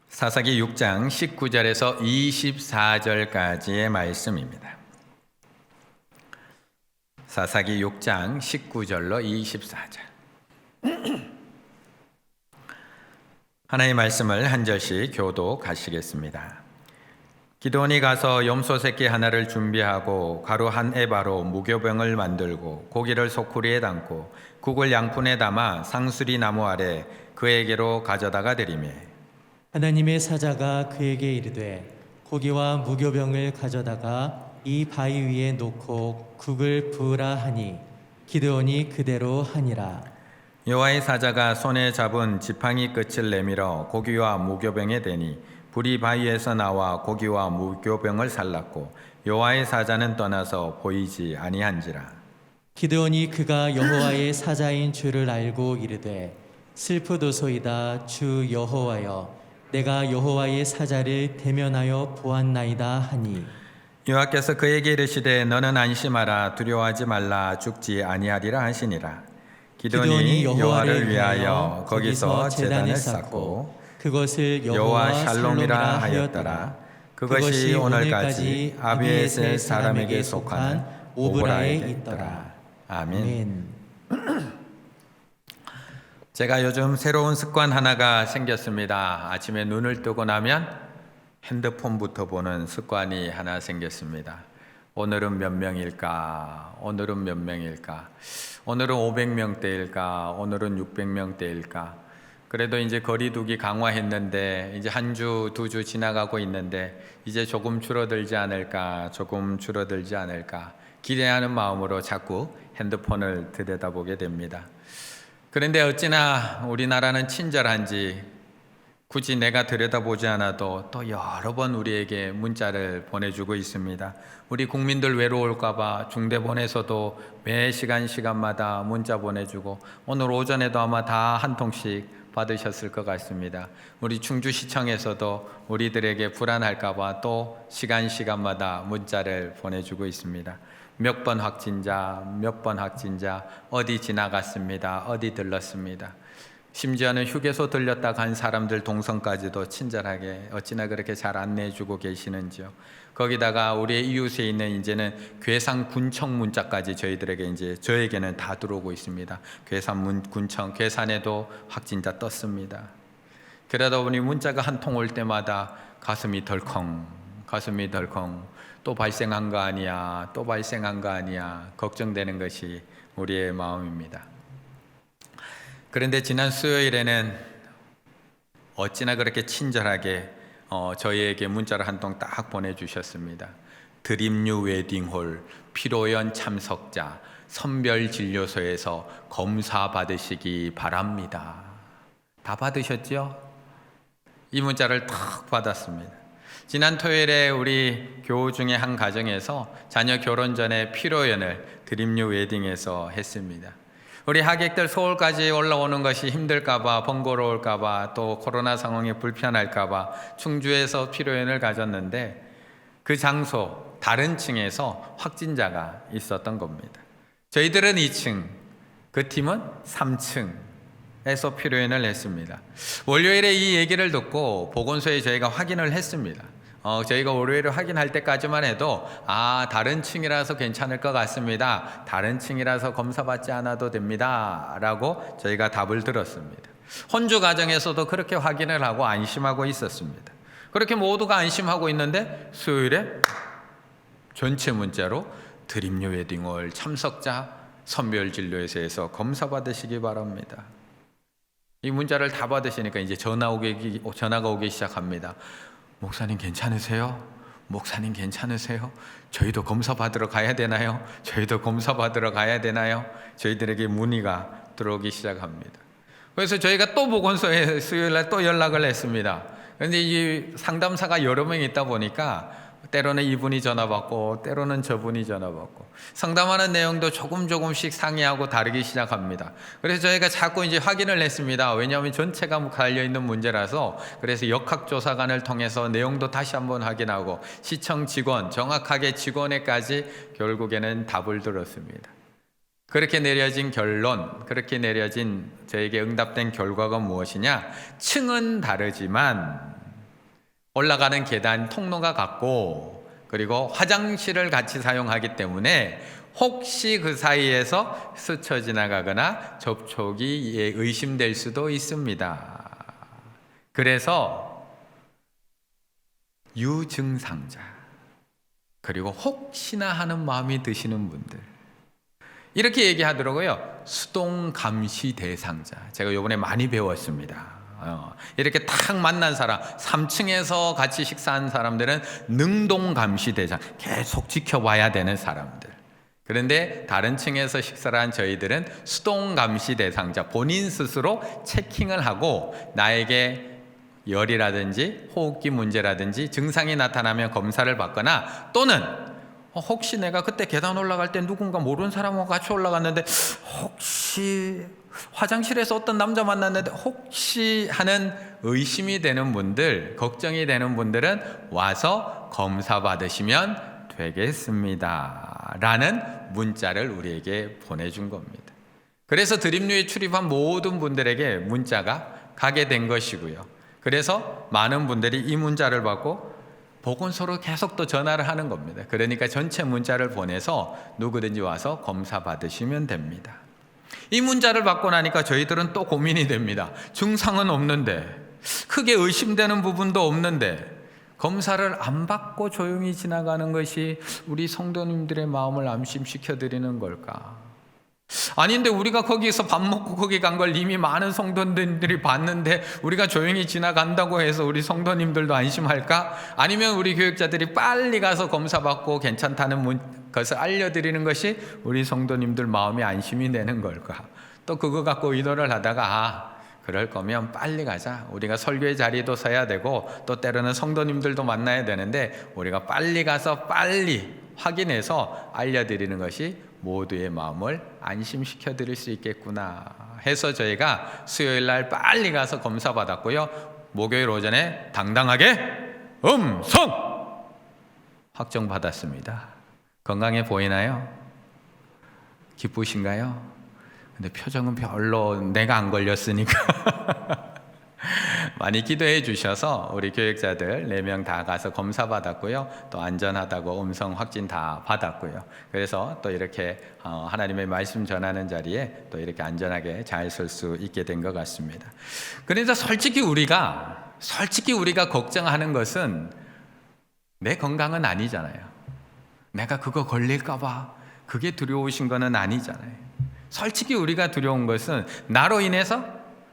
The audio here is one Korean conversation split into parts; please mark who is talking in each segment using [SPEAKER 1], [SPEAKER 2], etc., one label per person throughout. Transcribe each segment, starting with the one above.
[SPEAKER 1] 사사기 6장 19절에서 24절까지의 말씀입니다. 사사기 6장 19절로 24절. 하나님의 말씀을 한 절씩 교독하시겠습니다. 기드온이 가서 염소 새끼 하나를 준비하고 가루 한 에바로 무교병을 만들고 고기를 소쿠리에 담고 국을 양푼에 담아 상수리 나무 아래 그에게로 가져다가 드리매
[SPEAKER 2] 하나님의 사자가 그에게 이르되 고기와 무교병을 가져다가 이 바위 위에 놓고 국을 부으라 하니 기드온이 그대로 하니라.
[SPEAKER 1] 여호와의 사자가 손에 잡은 지팡이 끝을 내밀어 고기와 무교병에 대니 불이 바위에서 나와 고기와 무교병을 살랐고 여호와의 사자는 떠나서 보이지 아니한지라.
[SPEAKER 2] 기드온이 그가 여호와의 사자인 줄을 알고 이르되 슬프도소이다 주 여호와여 내가 여호와의 사자를 대면하여 보았나이다 하니
[SPEAKER 1] 여호와께서 그에게 이르시되 너는 안심하라 두려워하지 말라 죽지 아니하리라 하시니라. 기드온이 여호와를 위하여 거기서 제단을 쌓고
[SPEAKER 2] 그것을
[SPEAKER 1] 여호와 샬롬이라 하였더라. 그것이 오늘까지 아비에셀 사람에게 속한 오보라에 있더라. 아멘. 제가 요즘 새로운 습관 하나가 생겼습니다. 아침에 눈을 뜨고 나면 핸드폰부터 보는 습관이 하나 생겼습니다. 오늘은 몇 명일까? 오늘은 몇 명일까? 오늘은 500명대일까? 오늘은 600명대일까? 그래도 이제 거리두기 강화했는데 이제 한 주, 두 주 지나가고 있는데 이제 조금 줄어들지 않을까? 조금 줄어들지 않을까? 기대하는 마음으로 자꾸 핸드폰을 들여다보게 됩니다. 그런데 어찌나 우리나라는 친절한지 굳이 내가 들여다보지 않아도 또 여러 번 우리에게 문자를 보내주고 있습니다. 우리 국민들 외로울까봐 중대본에서도 매 시간마다 문자 보내주고 오늘 오전에도 아마 다 한 통씩 받으셨을 것 같습니다. 우리 충주시청에서도 우리들에게 불안할까봐 또 시간마다 문자를 보내주고 있습니다. 몇 번 확진자, 어디 지나갔습니다. 어디 들렀습니다. 심지어는 휴게소 들렸다 간 사람들 동선까지도 친절하게 어찌나 그렇게 잘 안내해주고 계시는지요. 거기다가 우리의 이웃에 있는 이제는 괴산 군청 문자까지 저에게는 다 들어오고 있습니다. 군청, 괴산에도 확진자 떴습니다. 그러다 보니 문자가 한 통 올 때마다 가슴이 덜컹 또 발생한 거 아니야 걱정되는 것이 우리의 마음입니다. 그런데 지난 수요일에는 어찌나 그렇게 친절하게 저희에게 문자를 한 통 딱 보내주셨습니다. 드림뉴 웨딩홀 피로연 참석자 선별진료소에서 검사 받으시기 바랍니다. 다 받으셨죠? 이 문자를 딱 받았습니다. 지난 토요일에 우리 교우 중에 한 가정에서 자녀 결혼 전에 피로연을 드림뉴 웨딩에서 했습니다. 우리 하객들 서울까지 올라오는 것이 힘들까봐, 번거로울까봐, 또 코로나 상황이 불편할까봐 충주에서 피로연을 가졌는데 그 장소 다른 층에서 확진자가 있었던 겁니다. 저희들은 2층, 그 팀은 3층에서 피로연을 했습니다. 월요일에 이 얘기를 듣고 보건소에 저희가 확인을 했습니다. 저희가 월요일에 확인할 때까지만 해도 다른 층이라서 괜찮을 것 같습니다. 다른 층이라서 검사받지 않아도 됩니다. 라고 저희가 답을 들었습니다. 혼주 가정에서도 그렇게 확인을 하고 안심하고 있었습니다. 그렇게 모두가 안심하고 있는데 수요일에 전체 문자로 드림뉴 웨딩홀 참석자 선별진료소에서 검사받으시기 바랍니다. 이 문자를 다 받으시니까 이제 전화가 오기 시작합니다. 목사님 괜찮으세요? 저희도 검사 받으러 가야 되나요? 저희들에게 문의가 들어오기 시작합니다. 그래서 저희가 또 보건소에 수요일날 또 연락을 했습니다. 그런데 이 상담사가 여러 명 있다 보니까 때로는 이분이 전화 받고 때로는 저분이 전화 받고 상담하는 내용도 조금씩 상이하고 다르기 시작합니다. 그래서 저희가 자꾸 이제 확인을 했습니다. 왜냐하면 전체가 달려있는 문제라서. 그래서 역학조사관을 통해서 내용도 다시 한번 확인하고 시청 직원, 정확하게 직원에까지 결국에는 답을 들었습니다. 그렇게 내려진 저에게 응답된 결과가 무엇이냐? 층은 다르지만 올라가는 계단 통로가 같고 그리고 화장실을 같이 사용하기 때문에 혹시 그 사이에서 스쳐 지나가거나 접촉이 의심될 수도 있습니다. 그래서 유증상자 그리고 혹시나 하는 마음이 드시는 분들 이렇게 얘기하더라고요. 수동감시 대상자. 제가 이번에 많이 배웠습니다. 이렇게 딱 만난 사람, 3층에서 같이 식사한 사람들은 능동감시 대상, 계속 지켜봐야 되는 사람들. 그런데 다른 층에서 식사를 한 저희들은 수동감시 대상자, 본인 스스로 체킹을 하고 나에게 열이라든지 호흡기 문제라든지 증상이 나타나면 검사를 받거나 또는 혹시 내가 그때 계단 올라갈 때 누군가 모르는 사람하고 같이 올라갔는데 혹시 화장실에서 어떤 남자 만났는데 혹시 하는 의심이 되는 분들, 걱정이 되는 분들은 와서 검사 받으시면 되겠습니다 라는 문자를 우리에게 보내준 겁니다. 그래서 드림뉴에 출입한 모든 분들에게 문자가 가게 된 것이고요. 그래서 많은 분들이 이 문자를 받고 보건소로 계속 또 전화를 하는 겁니다. 그러니까 전체 문자를 보내서 누구든지 와서 검사 받으시면 됩니다. 이 문자를 받고 나니까 저희들은 또 고민이 됩니다. 증상은 없는데, 크게 의심되는 부분도 없는데 검사를 안 받고 조용히 지나가는 것이 우리 성도님들의 마음을 안심시켜 드리는 걸까? 아닌데 우리가 거기서 밥 먹고 거기 간 걸 이미 많은 성도님들이 봤는데 우리가 조용히 지나간다고 해서 우리 성도님들도 안심할까? 아니면 우리 교육자들이 빨리 가서 검사받고 괜찮다는 것을 알려드리는 것이 우리 성도님들 마음이 안심이 되는 걸까? 또 그거 갖고 의도를 하다가 그럴 거면 빨리 가자. 우리가 설교의 자리도 서야 되고 또 때로는 성도님들도 만나야 되는데 우리가 빨리 가서 빨리 확인해서 알려드리는 것이 모두의 마음을 안심시켜 드릴 수 있겠구나 해서 저희가 수요일 날 빨리 가서 검사 받았고요. 목요일 오전에 당당하게 음성 확정 받았습니다. 건강해 보이나요? 기쁘신가요? 근데 표정은 별로 내가 안 걸렸으니까 많이 기도해 주셔서 우리 교육자들 4명 다 가서 검사 받았고요. 또 안전하다고 음성 확진 다 받았고요. 그래서 또 이렇게 하나님의 말씀 전하는 자리에 또 이렇게 안전하게 잘 설 수 있게 된 것 같습니다. 그래서 솔직히 우리가 걱정하는 것은 내 건강은 아니잖아요. 내가 그거 걸릴까 봐 그게 두려우신 거는 아니잖아요. 솔직히 우리가 두려운 것은 나로 인해서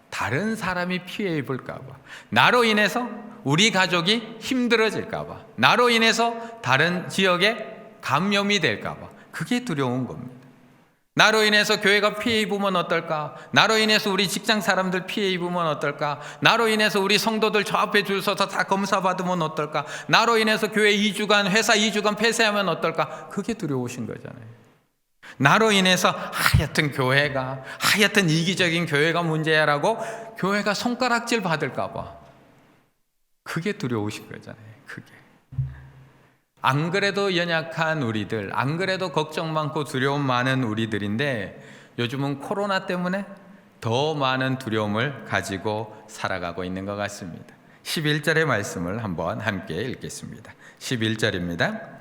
[SPEAKER 1] 다른 사람이 피해 입을까 봐, 나로 인해서 우리 가족이 힘들어질까 봐, 나로 인해서 다른 지역에 감염이 될까 봐, 그게 두려운 겁니다. 나로 인해서 교회가 피해 입으면 어떨까? 나로 인해서 우리 직장 사람들 피해 입으면 어떨까? 나로 인해서 우리 성도들 저 앞에 줄 서서 다 검사 받으면 어떨까? 나로 인해서 교회 2주간, 회사 2주간 폐쇄하면 어떨까? 그게 두려우신 거잖아요. 나로 인해서 하여튼 이기적인 교회가 문제야라고 교회가 손가락질 받을까 봐 그게 두려우신 거잖아요. 그게 안 그래도 연약한 우리들, 안 그래도 걱정 많고 두려움 많은 우리들인데 요즘은 코로나 때문에 더 많은 두려움을 가지고 살아가고 있는 것 같습니다. 11절의 말씀을 한번 함께 읽겠습니다. 11절입니다.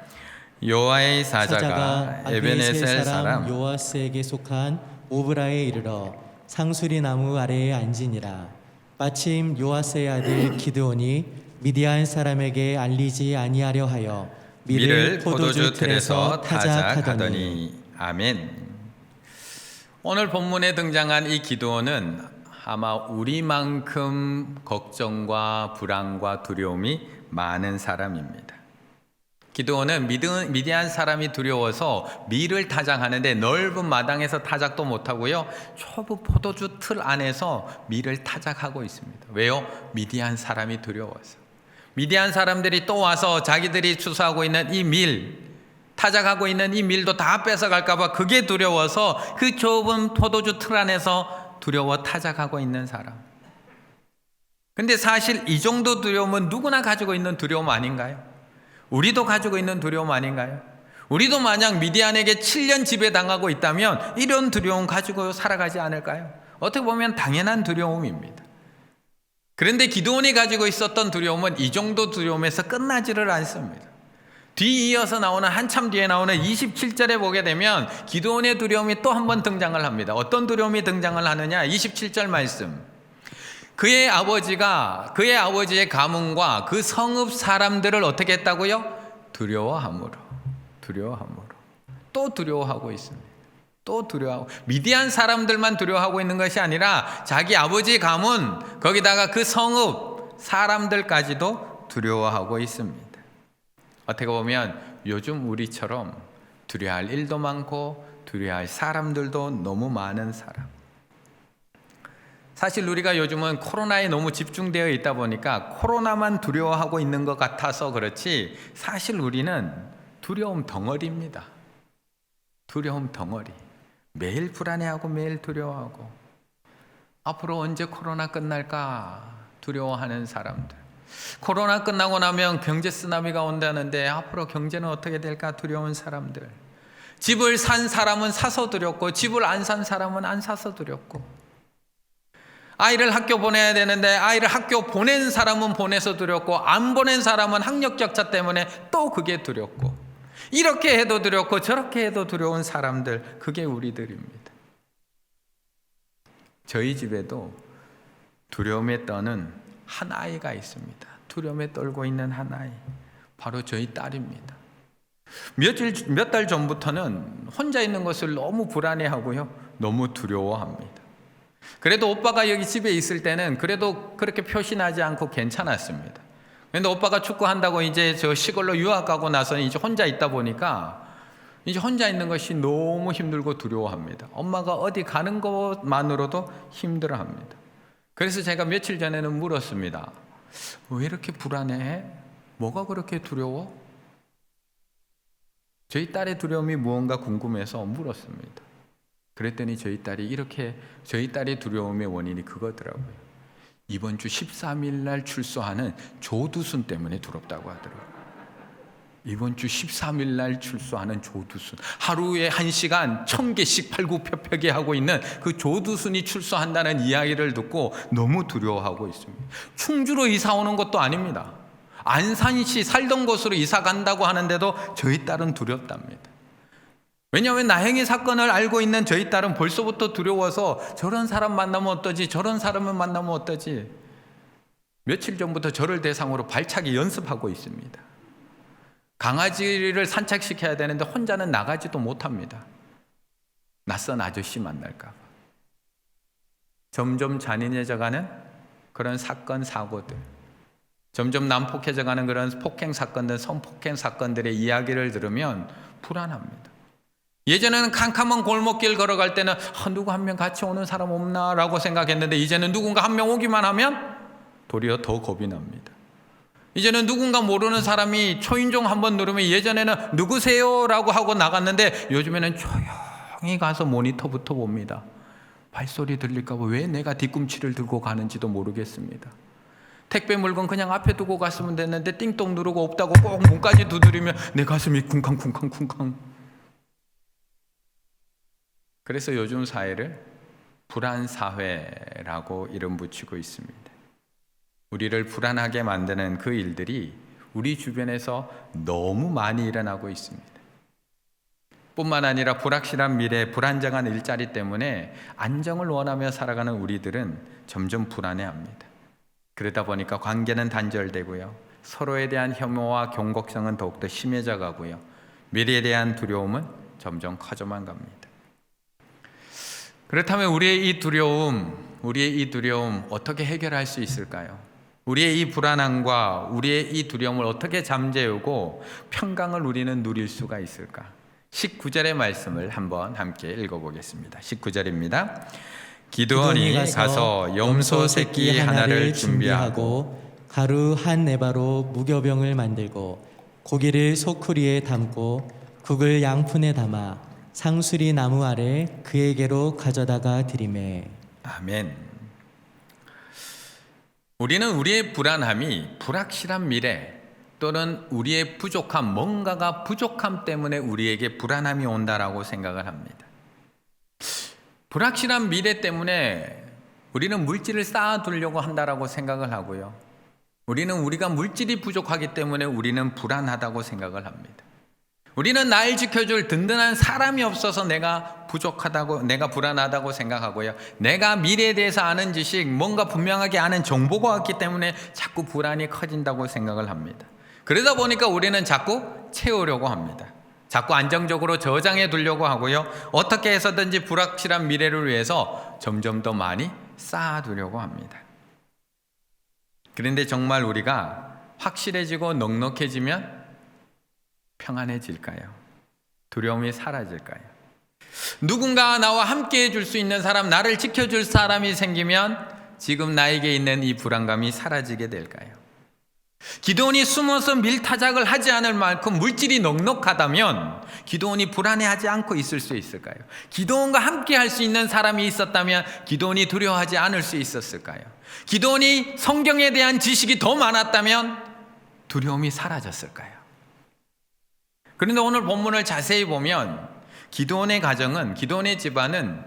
[SPEAKER 1] 요아의 사자가 에베네셀 사람
[SPEAKER 2] 요아스에게 속한 오브라에 이르러 상수리 나무 아래에 앉으니라. 마침 요아스의 아들 기드온이 미디안 사람에게 알리지 아니하려 하여 밀을 포도주 틀에서 타작하더니.
[SPEAKER 1] 아멘. 오늘 본문에 등장한 이 기드온은 아마 우리만큼 걱정과 불안과 두려움이 많은 사람입니다. 기드온은 미디안 사람이 두려워서 밀을 타작하는데 넓은 마당에서 타작도 못하고요, 좁은 포도주 틀 안에서 밀을 타작하고 있습니다. 왜요? 미디안 사람이 두려워서. 미디안 사람들이 또 와서 자기들이 추수하고 있는 이 밀, 타작하고 있는 이 밀도 다 뺏어갈까 봐 그게 두려워서 그 좁은 포도주 틀 안에서 두려워 타작하고 있는 사람. 근데 사실 이 정도 두려움은 누구나 가지고 있는 두려움 아닌가요? 우리도 가지고 있는 두려움 아닌가요? 우리도 만약 미디안에게 7년 지배당하고 있다면 이런 두려움 가지고 살아가지 않을까요? 어떻게 보면 당연한 두려움입니다. 그런데 기드온이 가지고 있었던 두려움은 이 정도 두려움에서 끝나지를 않습니다. 뒤이어서 나오는 한참 뒤에 나오는 27절에 보게 되면 기드온의 두려움이 또 한 번 등장을 합니다. 어떤 두려움이 등장을 하느냐? 27절 말씀. 그의 아버지의 가문과 그 성읍 사람들을 어떻게 했다고요? 두려워함으로. 또 두려워하고 있습니다. 또 두려워하고, 미디안 사람들만 두려워하고 있는 것이 아니라 자기 아버지 가문, 거기다가 그 성읍 사람들까지도 두려워하고 있습니다. 어떻게 보면 요즘 우리처럼 두려워할 일도 많고 두려워할 사람들도 너무 많은 사람. 사실 우리가 요즘은 코로나에 너무 집중되어 있다 보니까 코로나만 두려워하고 있는 것 같아서 그렇지, 사실 우리는 두려움 덩어리입니다. 두려움 덩어리. 매일 불안해하고 매일 두려워하고, 앞으로 언제 코로나 끝날까 두려워하는 사람들. 코로나 끝나고 나면 경제 쓰나미가 온다는데 앞으로 경제는 어떻게 될까 두려운 사람들. 집을 산 사람은 사서 두렵고 집을 안 산 사람은 안 사서 두렵고, 아이를 학교 보내야 되는데 아이를 학교 보낸 사람은 보내서 두렵고 안 보낸 사람은 학력 적자 때문에 또 그게 두렵고, 이렇게 해도 두렵고 저렇게 해도 두려운 사람들, 그게 우리들입니다. 저희 집에도 두려움에 떠는 한 아이가 있습니다. 두려움에 떨고 있는 한 아이, 바로 저희 딸입니다. 몇 달 전부터는 혼자 있는 것을 너무 불안해하고요, 너무 두려워합니다. 그래도 오빠가 여기 집에 있을 때는 그래도 그렇게 표시나지 않고 괜찮았습니다. 그런데 오빠가 축구한다고 이제 저 시골로 유학 가고 나서 이제 혼자 있다 보니까 이제 혼자 있는 것이 너무 힘들고 두려워합니다. 엄마가 어디 가는 것만으로도 힘들어합니다. 그래서 제가 며칠 전에는 물었습니다. 왜 이렇게 불안해? 뭐가 그렇게 두려워? 저희 딸의 두려움이 무언가 궁금해서 물었습니다. 그랬더니 저희 딸의 두려움의 원인이 그거더라고요. 이번 주 13일 날 출소하는 조두순 때문에 두렵다고 하더라고요. 이번 주 13일 날 출소하는 조두순, 하루에 1시간 1000개씩 팔굽혀펴기 하고 있는 그 조두순이 출소한다는 이야기를 듣고 너무 두려워하고 있습니다. 충주로 이사 오는 것도 아닙니다. 안산시 살던 곳으로 이사 간다고 하는데도 저희 딸은 두렵답니다. 왜냐하면 나행의 사건을 알고 있는 저희 딸은 벌써부터 두려워서 저런 사람 만나면 어떠지, 저런 사람을 만나면 어떠지, 며칠 전부터 저를 대상으로 발차기 연습하고 있습니다. 강아지를 산책시켜야 되는데 혼자는 나가지도 못합니다. 낯선 아저씨 만날까 봐. 점점 잔인해져가는 그런 사건, 사고들, 점점 난폭해져가는 그런 폭행 사건들, 성폭행 사건들의 이야기를 들으면 불안합니다. 예전에는 캄캄한 골목길 걸어갈 때는 누구 한 명 같이 오는 사람 없나 라고 생각했는데, 이제는 누군가 한 명 오기만 하면 도리어 더 겁이 납니다. 이제는 누군가 모르는 사람이 초인종 한번 누르면, 예전에는 누구세요? 라고 하고 나갔는데 요즘에는 조용히 가서 모니터부터 봅니다. 발소리 들릴까 봐 왜 내가 뒤꿈치를 들고 가는지도 모르겠습니다. 택배 물건 그냥 앞에 두고 갔으면 됐는데 띵동 누르고 없다고 꼭 문까지 두드리면 내 가슴이 쿵쾅쿵쾅쿵쾅. 그래서 요즘 사회를 불안사회라고 이름 붙이고 있습니다. 우리를 불안하게 만드는 그 일들이 우리 주변에서 너무 많이 일어나고 있습니다. 뿐만 아니라 불확실한 미래, 불안정한 일자리 때문에 안정을 원하며 살아가는 우리들은 점점 불안해합니다. 그러다 보니까 관계는 단절되고요, 서로에 대한 혐오와 경곡성은 더욱더 심해져 가고요, 미래에 대한 두려움은 점점 커져만 갑니다. 그렇다면 우리의 이 두려움 어떻게 해결할 수 있을까요? 우리의 이 불안함과 우리의 이 두려움을 어떻게 잠재우고 평강을 우리는 누릴 수가 있을까? 19절의 말씀을 한번 함께 읽어보겠습니다. 19절입니다. 기드온이 가서 염소 새끼 하나를 준비하고
[SPEAKER 2] 가루 한 에바로 무교병을 만들고 고기를 소쿠리에 담고 국을 양푼에 담아 상수리 나무 아래 그에게로 가져다가 드리매.
[SPEAKER 1] 아멘. 우리는 우리의 불안함이 불확실한 미래 또는 우리의 부족함, 뭔가가 부족함 때문에 우리에게 불안함이 온다라고 생각을 합니다. 불확실한 미래 때문에 우리는 물질을 쌓아두려고 한다라고 생각을 하고요. 우리가 물질이 부족하기 때문에 우리는 불안하다고 생각을 합니다. 우리는 날 지켜줄 든든한 사람이 없어서 내가 부족하다고, 내가 불안하다고 생각하고요. 내가 미래에 대해서 아는 지식, 뭔가 분명하게 아는 정보가 왔기 때문에 자꾸 불안이 커진다고 생각을 합니다. 그러다 보니까 우리는 자꾸 채우려고 합니다. 자꾸 안정적으로 저장해 두려고 하고요. 어떻게 해서든지 불확실한 미래를 위해서 점점 더 많이 쌓아두려고 합니다. 그런데 정말 우리가 확실해지고 넉넉해지면 평안해질까요? 두려움이 사라질까요? 누군가 나와 함께 해줄 수 있는 사람, 나를 지켜줄 사람이 생기면 지금 나에게 있는 이 불안감이 사라지게 될까요? 기드온이 숨어서 밀타작을 하지 않을 만큼 물질이 넉넉하다면 기드온이 불안해하지 않고 있을 수 있을까요? 기드온과 함께 할 수 있는 사람이 있었다면 기드온이 두려워하지 않을 수 있었을까요? 기드온이 성경에 대한 지식이 더 많았다면 두려움이 사라졌을까요? 그런데 오늘 본문을 자세히 보면 기드온의 가정은, 기드온의 집안은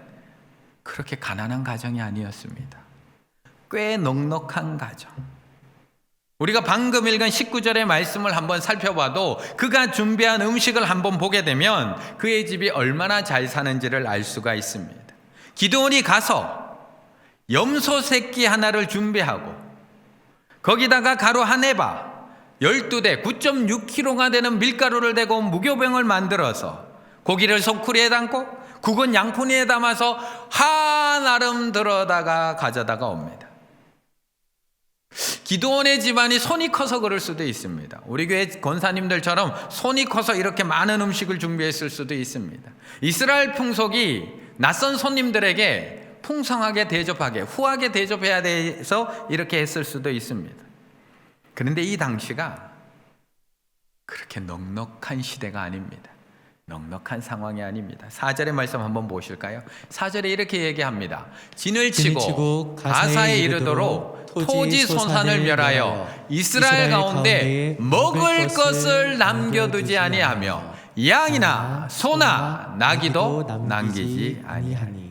[SPEAKER 1] 그렇게 가난한 가정이 아니었습니다. 꽤 넉넉한 가정. 우리가 방금 읽은 19절의 말씀을 한번 살펴봐도 그가 준비한 음식을 한번 보게 되면 그의 집이 얼마나 잘 사는지를 알 수가 있습니다. 기드온이 가서 염소 새끼 하나를 준비하고 거기다가 가루 한 에바 12대 9.6kg가 되는 밀가루를 대고 무교병을 만들어서 고기를 소쿠리에 담고 국은 양푼에 담아서 한아름 들어다가 가져다가 옵니다. 기드온의 집안이 손이 커서 그럴 수도 있습니다. 우리 교회 권사님들처럼 손이 커서 이렇게 많은 음식을 준비했을 수도 있습니다. 이스라엘 풍속이 낯선 손님들에게 풍성하게 대접하게, 후하게 대접해야 돼서 이렇게 했을 수도 있습니다. 그런데 이 당시가 그렇게 넉넉한 시대가 아닙니다. 넉넉한 상황이 아닙니다. 4절의 말씀 한번 보실까요? 4절에 이렇게 얘기합니다. 진을 치고 가사에 이르도록 토지 소산을 멸하여 이스라엘 가운데 먹을 것을 남겨두지 아니하며 양이나 소나 나귀도 남기지 아니하니.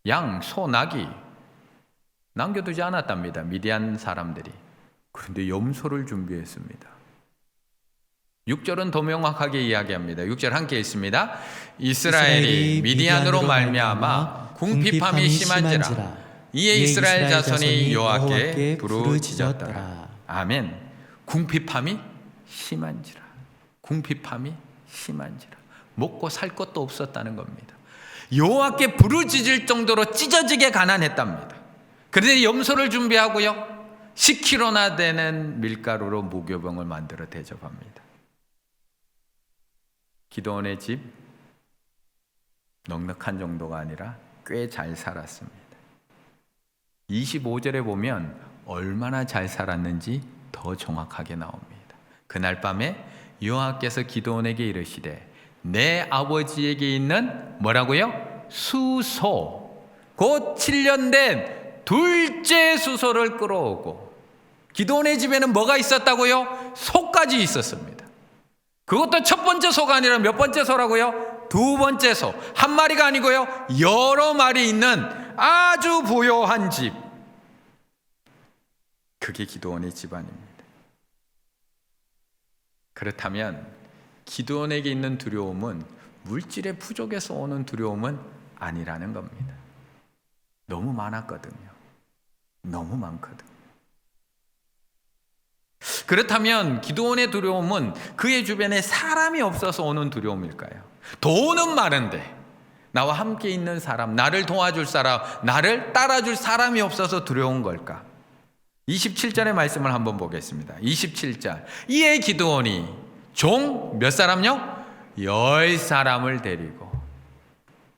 [SPEAKER 1] 양, 소, 나귀 남겨두지 않았답니다. 미디안 사람들이. 그런데 염소를 준비했습니다. 6절은 더 명확하게 이야기합니다. 6절 함께 있습니다. 이스라엘이 미디안으로 말미암아 궁핍함이 심한지라 이에 이스라엘 자손이 여호와께 부르짖었더라. 아멘. 궁핍함이 심한지라. 궁핍함이 심한지라. 먹고 살 것도 없었다는 겁니다. 여호와께 부르짖을 정도로 찢어지게 가난했답니다. 그런데 염소를 준비하고요. 10kg나 되는 밀가루로 무교병을 만들어 대접합니다. 기드온의 집 넉넉한 정도가 아니라 꽤 잘 살았습니다. 25절에 보면 얼마나 잘 살았는지 더 정확하게 나옵니다. 그날 밤에 여호와께서 기드온에게 이르시되 내 아버지에게 있는 뭐라고요? 수소 곧 7년 된 둘째 수소를 끌어오고. 기드온의 집에는 뭐가 있었다고요? 소까지 있었습니다. 그것도 첫 번째 소가 아니라 몇 번째 소라고요? 두 번째 소. 한 마리가 아니고요, 여러 마리 있는 아주 부요한 집. 그게 기드온의 집안입니다. 그렇다면 기드온에게 있는 두려움은 물질의 부족에서 오는 두려움은 아니라는 겁니다. 너무 많았거든요. 너무 많거든요. 그렇다면 기드온의 두려움은 그의 주변에 사람이 없어서 오는 두려움일까요? 돈은 많은데 나와 함께 있는 사람, 나를 도와줄 사람, 나를 따라줄 사람이 없어서 두려운 걸까? 27절의 말씀을 한번 보겠습니다. 27절. 이에 기드온이 종 몇 사람요? 10사람을 데리고.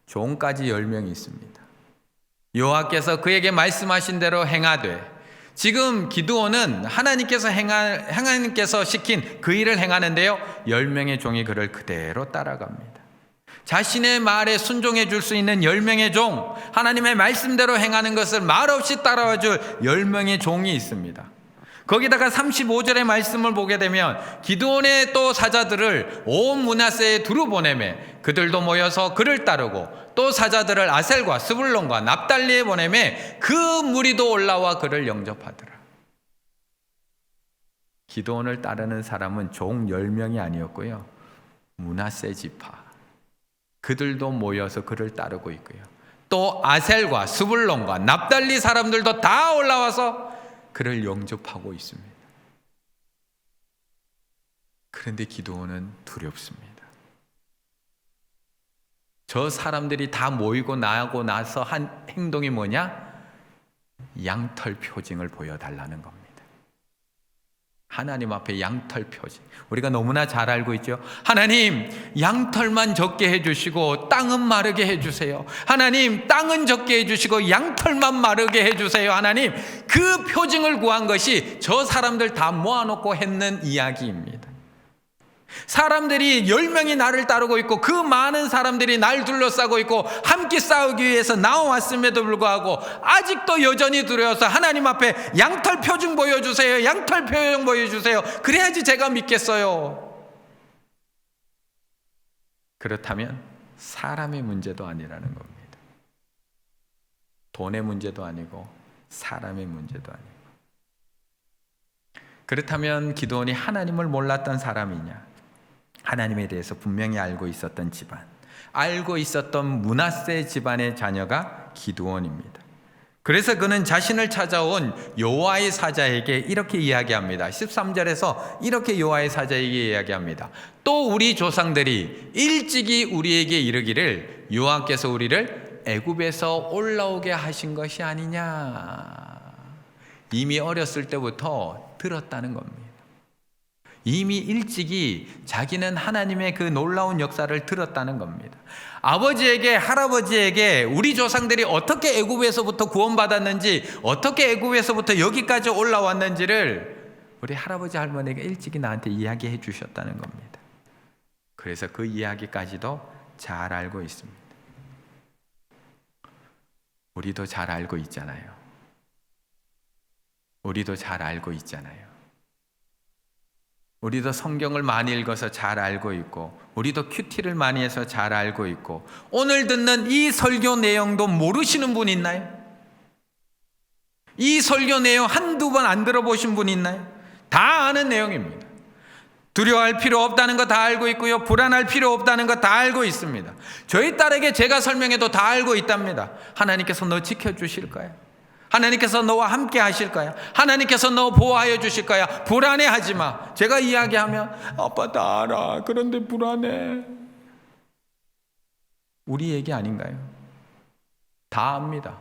[SPEAKER 1] 종까지 10명이 있습니다. 여호와께서 그에게 말씀하신 대로 행하되. 지금 기드온은 하나님께서 시킨 그 일을 행하는데요, 10명의 종이 그를 그대로 따라갑니다. 자신의 말에 순종해 줄 수 있는 10명의 종, 하나님의 말씀대로 행하는 것을 말없이 따라와 줄 10명의 종이 있습니다. 거기다가 35절의 말씀을 보게 되면 기드온의 또 사자들을 온 므낫세에 두루 보내매 그들도 모여서 그를 따르고 또 사자들을 아셀과 스불론과 납달리에 보내매 그 무리도 올라와 그를 영접하더라. 기드온을 따르는 사람은 종 10명이 아니었고요, 므낫세 지파 그들도 모여서 그를 따르고 있고요, 또 아셀과 스불론과 납달리 사람들도 다 올라와서 그를 영접하고 있습니다. 그런데 기드온은 두렵습니다. 저 사람들이 다 모이고 나고 나서 한 행동이 뭐냐? 양털 표징을 보여달라는 겁니다. 하나님 앞에 양털 표징. 우리가 너무나 잘 알고 있죠. 하나님, 양털만 적게 해주시고 땅은 마르게 해주세요. 하나님, 땅은 적게 해주시고 양털만 마르게 해주세요. 하나님, 그 표징을 구한 것이 저 사람들 다 모아놓고 했는 이야기입니다. 사람들이 10명이 나를 따르고 있고 그 많은 사람들이 날 둘러싸고 있고 함께 싸우기 위해서 나와왔음에도 불구하고 아직도 여전히 두려워서 하나님 앞에 양털 표징 보여주세요. 양털 표징 보여주세요. 그래야지 제가 믿겠어요. 그렇다면 사람의 문제도 아니라는 겁니다. 돈의 문제도 아니고 사람의 문제도 아니고. 그렇다면 기드온이 하나님을 몰랐던 사람이냐? 하나님에 대해서 분명히 알고 있었던 집안, 알고 있었던 므낫세 집안의 자녀가 기드온입니다. 그래서 그는 자신을 찾아온 여호와의 사자에게 이렇게 이야기합니다. 13절에서 이렇게 여호와의 사자에게 이야기합니다. 또 우리 조상들이 일찍이 우리에게 이르기를 여호와께서 우리를 애굽에서 올라오게 하신 것이 아니냐. 이미 어렸을 때부터 들었다는 겁니다. 이미 일찍이 자기는 하나님의 그 놀라운 역사를 들었다는 겁니다. 아버지에게, 할아버지에게 우리 조상들이 어떻게 애굽에서부터 구원받았는지, 어떻게 애굽에서부터 여기까지 올라왔는지를 우리 할아버지 할머니가 일찍이 나한테 이야기해 주셨다는 겁니다. 그래서 그 이야기까지도 잘 알고 있습니다. 우리도 잘 알고 있잖아요. 우리도 잘 알고 있잖아요. 우리도 성경을 많이 읽어서 잘 알고 있고, 우리도 큐티를 많이 해서 잘 알고 있고, 오늘 듣는 이 설교 내용도 모르시는 분 있나요? 이 설교 내용 한두 번 안 들어보신 분 있나요? 다 아는 내용입니다. 두려워할 필요 없다는 거 다 알고 있고요, 불안할 필요 없다는 거 다 알고 있습니다. 저희 딸에게 제가 설명해도 다 알고 있답니다. 하나님께서 너 지켜주실까요? 하나님께서 너와 함께 하실 거야. 하나님께서 너 보호하여 주실 거야. 불안해하지 마. 제가 이야기하면 아빠 다 알아. 그런데 불안해. 우리 얘기 아닌가요? 다 압니다.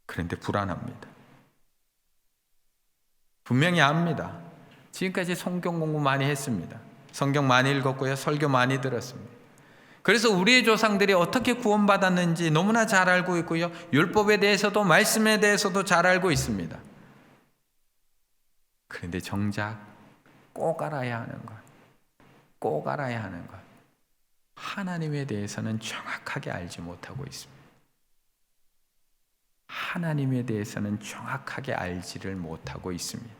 [SPEAKER 1] 그런데 불안합니다. 분명히 압니다. 지금까지 성경 공부 많이 했습니다. 성경 많이 읽었고요, 설교 많이 들었습니다. 그래서 우리의 조상들이 어떻게 구원받았는지 너무나 잘 알고 있고요, 율법에 대해서도 말씀에 대해서도 잘 알고 있습니다. 그런데 정작 꼭 알아야 하는 것, 꼭 알아야 하는 것, 하나님에 대해서는 정확하게 알지 못하고 있습니다. 하나님에 대해서는 정확하게 알지를 못하고 있습니다.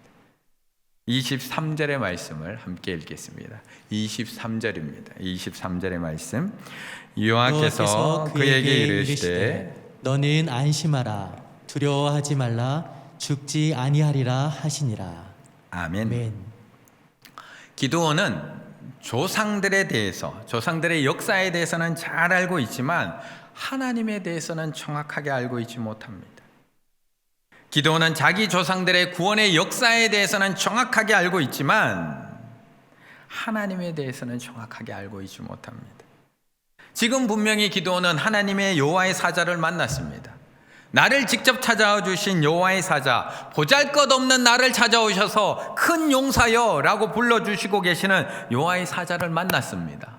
[SPEAKER 1] 23절의 말씀을 함께 읽겠습니다. 23절입니다. 23절의 말씀. 여호와께서 그에게 이르시되
[SPEAKER 2] 너는 안심하라, 두려워하지 말라, 죽지 아니하리라 하시니라.
[SPEAKER 1] 아멘.
[SPEAKER 2] 아멘.
[SPEAKER 1] 기드온은 조상들에 대해서, 조상들의 역사에 대해서는 잘 알고 있지만 하나님에 대해서는 정확하게 알고 있지 못합니다. 기드온은 자기 조상들의 구원의 역사에 대해서는 정확하게 알고 있지만 하나님에 대해서는 정확하게 알고 있지 못합니다. 지금 분명히 기드온은 하나님의 여호와의 사자를 만났습니다. 나를 직접 찾아와 주신 여호와의 사자, 보잘것없는 나를 찾아오셔서 큰 용사여 라고 불러주시고 계시는 여호와의 사자를 만났습니다.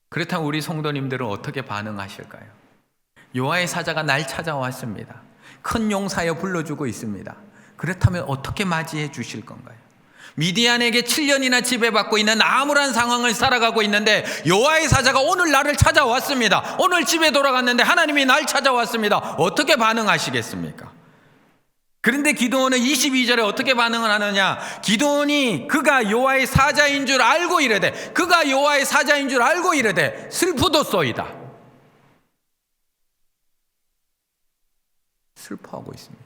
[SPEAKER 1] 그렇다면 우리 성도님들은 어떻게 반응하실까요? 여호와의 사자가 날 찾아왔습니다. 큰 용사여 불러주고 있습니다. 그렇다면 어떻게 맞이해 주실 건가요? 미디안에게 7년이나 지배받고 있는 암울한 상황을 살아가고 있는데 여호와의 사자가 오늘 나를 찾아왔습니다. 오늘 집에 돌아갔는데 하나님이 날 찾아왔습니다. 어떻게 반응하시겠습니까? 그런데 기드온은 22절에 어떻게 반응을 하느냐? 기드온이 그가 여호와의 사자인 줄 알고 이르되, 그가 여호와의 사자인 줄 알고 이르되 슬프도소이다. 슬퍼하고 있습니다.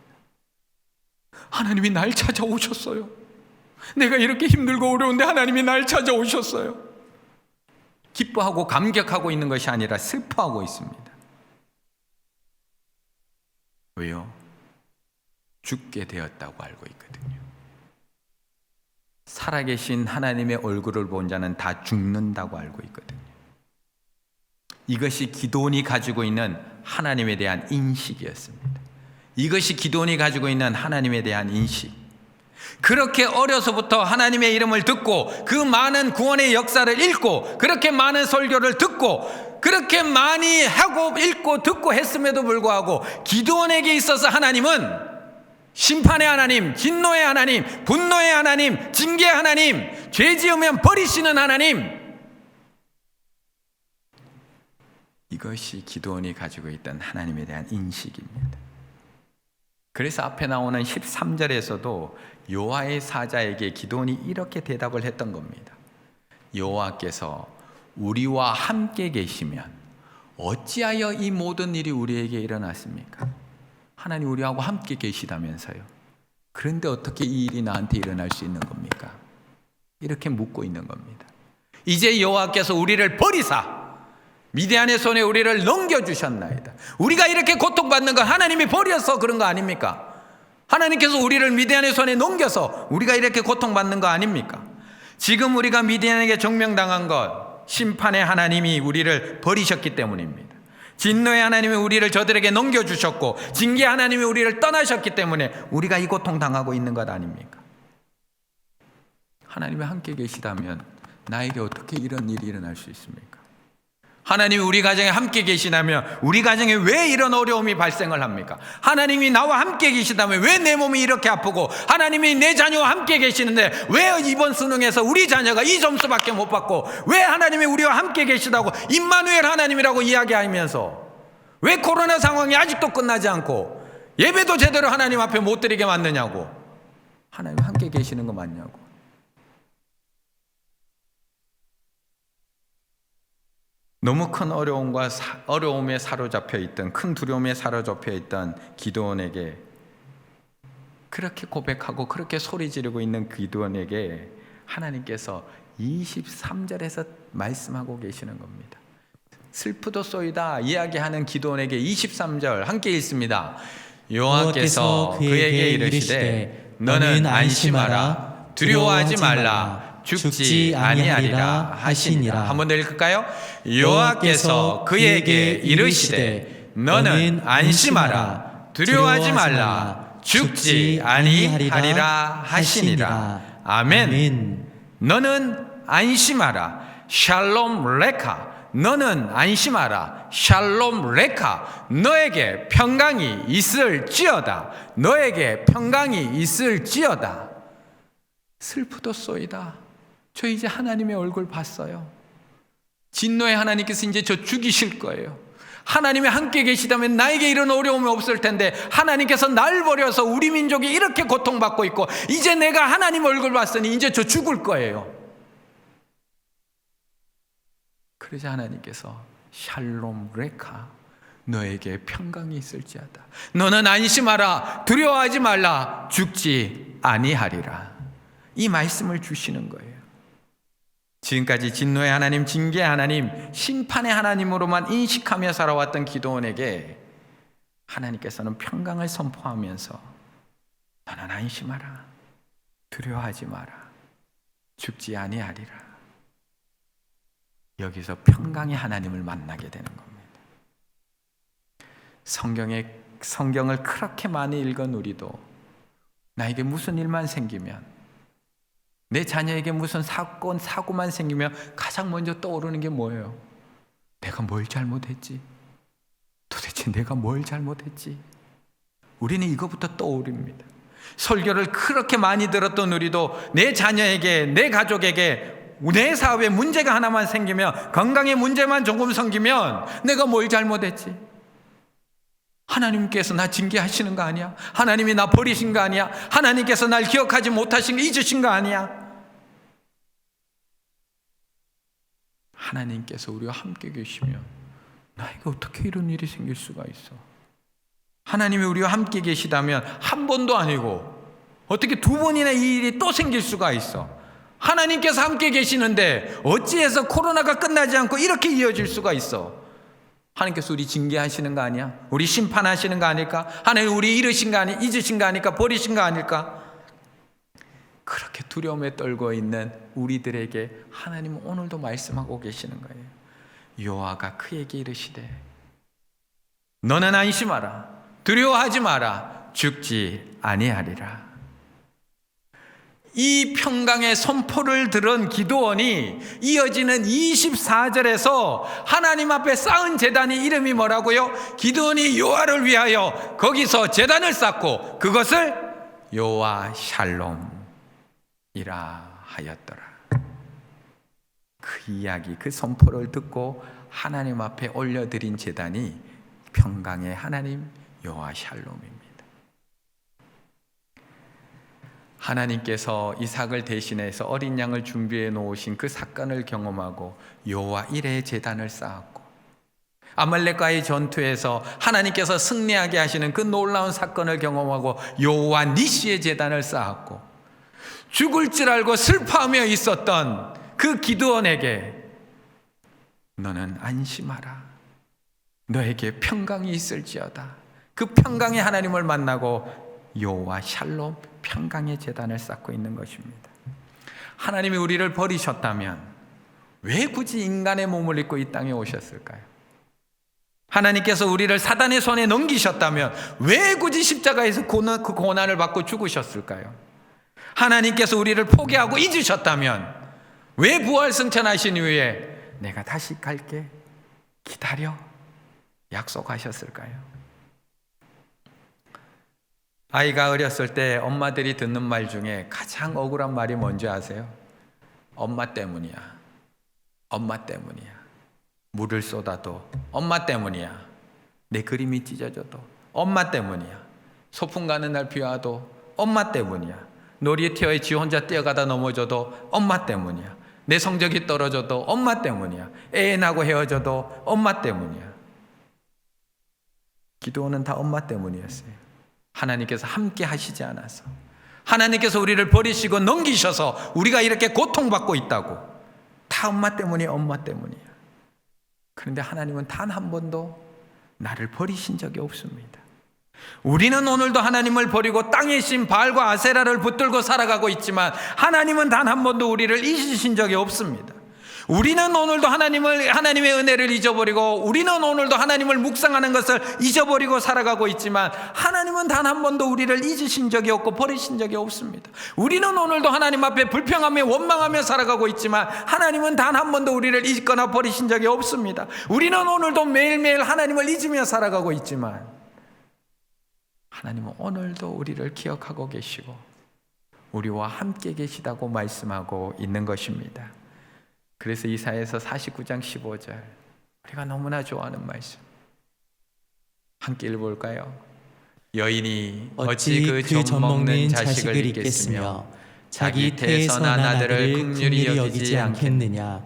[SPEAKER 1] 하나님이 날 찾아오셨어요. 내가 이렇게 힘들고 어려운데 하나님이 날 찾아오셨어요. 기뻐하고 감격하고 있는 것이 아니라 슬퍼하고 있습니다. 왜요? 죽게 되었다고 알고 있거든요. 살아계신 하나님의 얼굴을 본 자는 다 죽는다고 알고 있거든요. 이것이 기드온이 가지고 있는 하나님에 대한 인식이었습니다. 이것이 기드온이 가지고 있는 하나님에 대한 인식. 그렇게 어려서부터 하나님의 이름을 듣고 그 많은 구원의 역사를 읽고 그렇게 많은 설교를 듣고 그렇게 많이 하고 읽고 듣고 했음에도 불구하고 기드온에게 있어서 하나님은 심판의 하나님, 진노의 하나님, 분노의 하나님, 징계의 하나님, 죄 지으면 버리시는 하나님, 이것이 기드온이 가지고 있던 하나님에 대한 인식입니다. 그래서 앞에 나오는 13절에서도 여호와의 사자에게 기드온이 이렇게 대답을 했던 겁니다. 여호와께서 우리와 함께 계시면 어찌하여 이 모든 일이 우리에게 일어났습니까? 하나님 우리하고 함께 계시다면서요. 그런데 어떻게 이 일이 나한테 일어날 수 있는 겁니까? 이렇게 묻고 있는 겁니다. 이제 여호와께서 우리를 버리사 미디안의 손에 우리를 넘겨주셨나이다. 우리가 이렇게 고통받는 건 하나님이 버려서 그런 거 아닙니까? 하나님께서 우리를 미디안의 손에 넘겨서 우리가 이렇게 고통받는 거 아닙니까? 지금 우리가 미디안에게 정명당한 것, 심판의 하나님이 우리를 버리셨기 때문입니다. 진노의 하나님이 우리를 저들에게 넘겨주셨고 징계 하나님이 우리를 떠나셨기 때문에 우리가 이 고통 당하고 있는 것 아닙니까? 하나님이 함께 계시다면 나에게 어떻게 이런 일이 일어날 수 있습니까? 하나님이 우리 가정에 함께 계시다면 우리 가정에 왜 이런 어려움이 발생을 합니까? 하나님이 나와 함께 계시다면 왜 내 몸이 이렇게 아프고 하나님이 내 자녀와 함께 계시는데 왜 이번 수능에서 우리 자녀가 이 점수밖에 못 받고 왜 하나님이 우리와 함께 계시다고 임마누엘 하나님이라고 이야기하면서 왜 코로나 상황이 아직도 끝나지 않고 예배도 제대로 하나님 앞에 못 드리게 만드냐고. 하나님 함께 계시는 거 맞냐고. 너무 큰 어려움에 사로잡혀 있던, 큰 두려움에 사로잡혀 있던 기드온에게, 그렇게 고백하고 그렇게 소리 지르고 있는 기드온에게 하나님께서 23절에서 말씀하고 계시는 겁니다. 슬프도소이다 이야기하는 기드온에게 23절 함께 읽습니다. 여호와께서 그에게 이르시되 너는 안심하라, 두려워하지 말라, 죽지 아니하리라 하시니라. 한 번 더 읽을까요? 여호와께서 그에게 이르시되 너는 안심하라, 두려워하지 말라, 죽지 아니하리라 하시니라. 아멘. 너는 안심하라, 샬롬 레카. 너는 안심하라, 샬롬 레카. 너에게 평강이 있을지어다. 너에게 평강이 있을지어다. 슬프도소이다. 저 이제 하나님의 얼굴 봤어요. 진노의 하나님께서 이제 저 죽이실 거예요. 하나님이 함께 계시다면 나에게 이런 어려움이 없을 텐데 하나님께서 날 버려서 우리 민족이 이렇게 고통받고 있고 이제 내가 하나님 얼굴 봤으니 이제 저 죽을 거예요. 그러자 하나님께서 샬롬 레카, 너에게 평강이 있을지어다. 너는 안심하라, 두려워하지 말라, 죽지 아니하리라. 이 말씀을 주시는 거예요. 지금까지 진노의 하나님, 징계의 하나님, 심판의 하나님으로만 인식하며 살아왔던 기드온에게 하나님께서는 평강을 선포하면서 너는 안심하라, 두려워하지 마라, 죽지 아니하리라. 여기서 평강의 하나님을 만나게 되는 겁니다. 성경을 그렇게 많이 읽은 우리도 나에게 무슨 일만 생기면, 내 자녀에게 무슨 사고만 생기면 가장 먼저 떠오르는 게 뭐예요? 내가 뭘 잘못했지? 도대체 내가 뭘 잘못했지? 우리는 이거부터 떠오릅니다. 설교를 그렇게 많이 들었던 우리도 내 자녀에게, 내 가족에게, 내 사업에 문제가 하나만 생기면, 건강에 문제만 조금 생기면 내가 뭘 잘못했지? 하나님께서 나 징계하시는 거 아니야? 하나님이 나 버리신 거 아니야? 하나님께서 날 기억하지 못하신 거, 잊으신 거 아니야? 하나님께서 우리와 함께 계시면 나에게 어떻게 이런 일이 생길 수가 있어? 하나님이 우리와 함께 계시다면 한 번도 아니고 어떻게 두 번이나 이 일이 또 생길 수가 있어? 하나님께서 함께 계시는데 어찌해서 코로나가 끝나지 않고 이렇게 이어질 수가 있어? 하나님께서 우리 징계하시는 거 아니야? 우리 심판하시는 거 아닐까? 하나님 우리 잃으신 거 아니, 잊으신 거 아닐까? 버리신 거 아닐까? 그렇게 두려움에 떨고 있는 우리들에게 하나님은 오늘도 말씀하고 계시는 거예요. 여호와가 그에게 이르시되 너는 안심하라, 두려워하지 마라, 죽지 아니하리라. 이 평강의 선포를 들은 기드온이 이어지는 24절에서 하나님 앞에 쌓은 제단이 이름이 뭐라고요? 기드온이 여호와를 위하여 거기서 제단을 쌓고 그것을 여호와 샬롬이라 하였더라. 그 이야기, 그 선포를 듣고 하나님 앞에 올려드린 제단이 평강의 하나님 여호와 샬롬입니다. 하나님께서 이삭을 대신해서 어린 양을 준비해 놓으신 그 사건을 경험하고 여호와 이레의 제단을 쌓았고, 아말렉과의 전투에서 하나님께서 승리하게 하시는 그 놀라운 사건을 경험하고 여호와 니시의 제단을 쌓았고, 죽을 줄 알고 슬퍼하며 있었던 그 기드온에게 너는 안심하라, 너에게 평강이 있을지어다. 그 평강의 하나님을 만나고 여호와 샬롬, 평강의 제단을 쌓고 있는 것입니다. 하나님이 우리를 버리셨다면 왜 굳이 인간의 몸을 입고 이 땅에 오셨을까요? 하나님께서 우리를 사단의 손에 넘기셨다면 왜 굳이 십자가에서 그 고난을 받고 죽으셨을까요? 하나님께서 우리를 포기하고 잊으셨다면 왜 부활승천하신 이후에 내가 다시 갈게, 기다려 약속하셨을까요? 아이가 어렸을 때 엄마들이 듣는 말 중에 가장 억울한 말이 뭔지 아세요? 엄마 때문이야. 엄마 때문이야. 물을 쏟아도 엄마 때문이야. 내 그림이 찢어져도 엄마 때문이야. 소풍 가는 날 비 와도 엄마 때문이야. 놀이터에 지 혼자 뛰어가다 넘어져도 엄마 때문이야. 내 성적이 떨어져도 엄마 때문이야. 애 낳고 헤어져도 엄마 때문이야. 기도는 다 엄마 때문이었어요. 하나님께서 함께 하시지 않아서, 하나님께서 우리를 버리시고 넘기셔서 우리가 이렇게 고통받고 있다고. 다 엄마 때문이야, 엄마 때문이야. 그런데 하나님은 단 한 번도 나를 버리신 적이 없습니다. 우리는 오늘도 하나님을 버리고 땅의 신 바알과 아세라를 붙들고 살아가고 있지만 하나님은 단 한 번도 우리를 잊으신 적이 없습니다. 우리는 오늘도 하나님의 은혜를 잊어버리고, 우리는 오늘도 하나님을 묵상하는 것을 잊어버리고 살아가고 있지만 하나님은 단 한 번도 우리를 잊으신 적이 없고 버리신 적이 없습니다. 우리는 오늘도 하나님 앞에 불평하며 원망하며 살아가고 있지만 하나님은 단 한 번도 우리를 잊거나 버리신 적이 없습니다. 우리는 오늘도 매일매일 하나님을 잊으며 살아가고 있지만 하나님은 오늘도 우리를 기억하고 계시고 우리와 함께 계시다고 말씀하고 있는 것입니다. 그래서 이사야서 49장 15절, 우리가 너무나 좋아하는 말씀 함께 읽어볼까요? 여인이 어찌 그 젖 먹는 자식을 잊겠으며 자기 태에서 난 아들을 긍휼히 여기지 않겠느냐.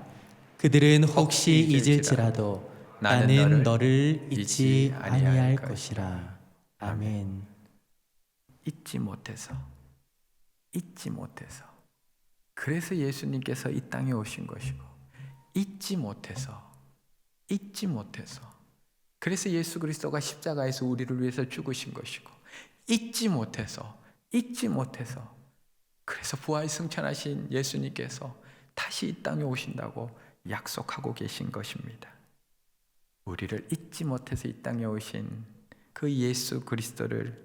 [SPEAKER 1] 그들은 혹시 잊을지라도 나는 너를 잊지 아니할 것이라. 아멘. 잊지 못해서 그래서 예수님께서 이 땅에 오신 것이고, 잊지 못해서 그래서 예수 그리스도가 십자가에서 우리를 위해서 죽으신 것이고, 잊지 못해서 그래서 부활승천하신 예수님께서 다시 이 땅에 오신다고 약속하고 계신 것입니다. 우리를 잊지 못해서 이 땅에 오신 그 예수 그리스도를,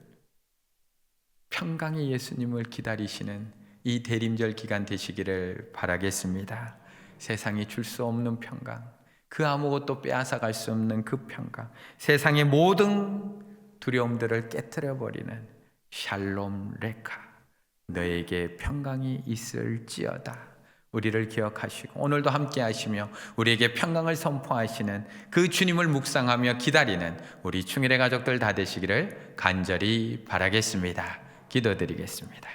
[SPEAKER 1] 평강의 예수님을 기다리시는 이 대림절 기간 되시기를 바라겠습니다. 세상이 줄 수 없는 평강, 그 아무것도 빼앗아갈 수 없는 그 평강, 세상의 모든 두려움들을 깨트려 버리는 샬롬 레카, 너에게 평강이 있을지어다. 우리를 기억하시고 오늘도 함께 하시며 우리에게 평강을 선포하시는 그 주님을 묵상하며 기다리는 우리 충일의 가족들 다 되시기를 간절히 바라겠습니다. 기도드리겠습니다.